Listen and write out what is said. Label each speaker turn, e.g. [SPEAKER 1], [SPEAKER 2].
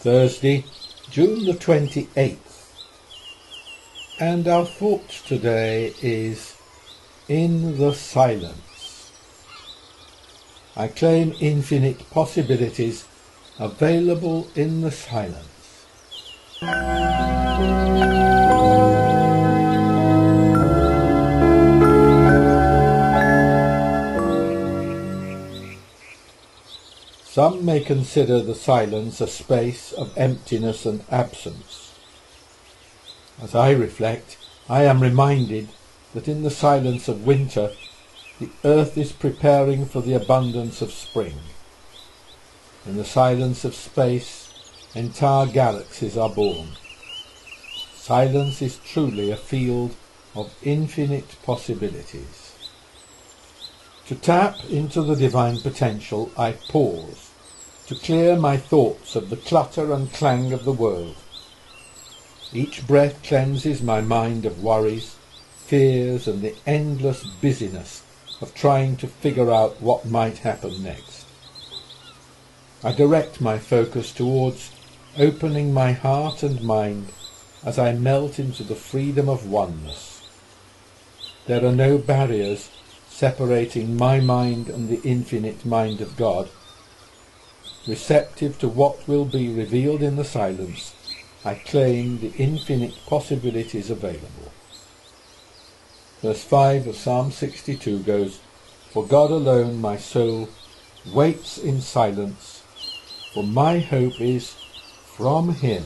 [SPEAKER 1] Thursday, June the 28th, and our thought today is in the silence. I claim infinite possibilities available in the silence. Some may consider the silence a space of emptiness and absence. As I reflect, I am reminded that in the silence of winter, the earth is preparing for the abundance of spring. In the silence of space, entire galaxies are born. Silence is truly a field of infinite possibilities. To tap into the divine potential, I pause to clear my thoughts of the clutter and clang of the world. Each breath cleanses my mind of worries, fears, and the endless busyness of trying to figure out what might happen next. I direct my focus towards opening my heart and mind as I melt into the freedom of oneness. There are no barriers separating my mind and the infinite mind of God. Receptive to what will be revealed in the silence, I claim the infinite possibilities available. Verse 5 of Psalm 62 goes, "For God alone my soul waits in silence, for my hope is from Him."